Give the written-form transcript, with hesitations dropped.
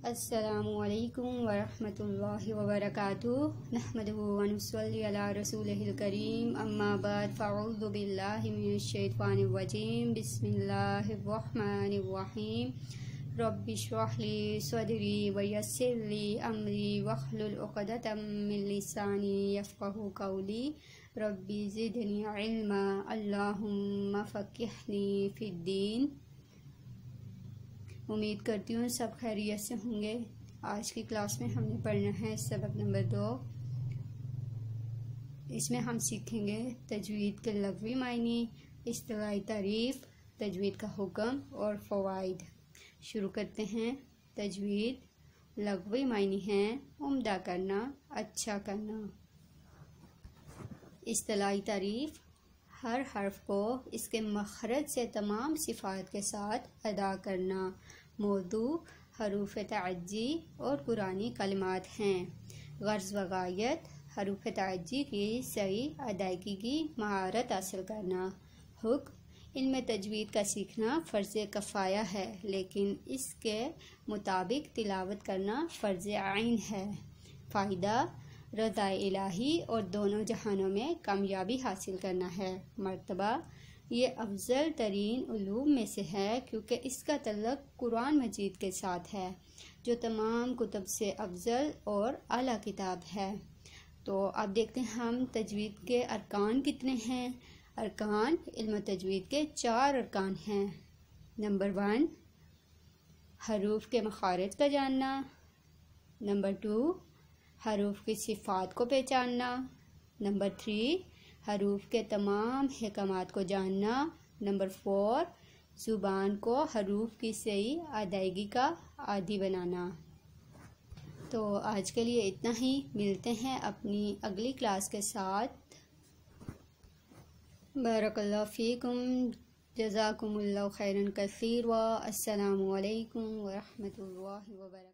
अस्सलामुअलैकुम वरहमतुल्लाहि वबरकातुहू नहमदुहू व नुसल्ली अला रसूलिहिल करीम अम्मा बाद फ़अऊज़ु बिल्लाहि मिनश शैतानिर रजीम बिस्मिल्लाहिर रहमानिर रहीम रब्बि इश्रह ली सदरी व यस्सिर ली अमरी वहलुल उक़दतम मिन लिसानी यफ़क़हू क़ौली रब्बि ज़िदनी इल्मा अल्लाहुम्मा फ़क़्हिनी फ़िद्दीन। उम्मीद करती हूँ सब खैरियत से होंगे। आज की क्लास में हमने पढ़ना है सबक नंबर 2। इसमें हम सीखेंगे तजवीद के लग़वी मायने, इस्तिलाही तारीफ़, तजवीद का हुक्म और फ़वाइद। शुरू करते हैं। तजवीद लग़वी मायने हैं उम्दा करना, अच्छा करना। इस्तिलाही तारीफ़ हर हर्फ को इसके मखरज से तमाम सिफ़ात के साथ अदा करना। मौजू हरूफ तअज्जी और कुरानी कलिमात हैं। गर्ज़ व गायत हरूफ तअज्जी की सही अदायगी की महारत हासिल करना। हुक्म इल्म तजवीद का सीखना फ़र्ज़ कफ़ाया है, लेकिन इसके मुताबिक तिलावत करना फ़र्ज़ आइन है। फ़ायदा रज़ा इलाही और दोनों जहानों में कामयाबी हासिल करना है। मर्तबा ये अफजल तरीन उलूम में से है, क्योंकि इसका तल्लुक़ कुरान मजीद के साथ है, जो तमाम कुतुब से अफजल और आला किताब है। तो अब देखते हैं हम तजवीद के अरकान कितने हैं। अरकान इल्म तजवीद के 4 अरकान हैं। नंबर 1 हरूफ के मखारिज का जानना। नंबर 2 हरूफ की सिफ़ात को पहचानना। नंबर 3 हरूफ के तमाम हिकमात को जानना। नंबर 4 ज़ुबान को हरूफ की सही अदायगी का आदी बनाना। तो आज के लिए इतना ही। मिलते हैं अपनी अगली क्लास के साथ। बारकल्लाहु फ़ीकुम, जज़ाकुमुल्लाहु खैरन कसीरा। अस्सलामु अलैकुम व रहमतुल्लाहि व बरकातुहू।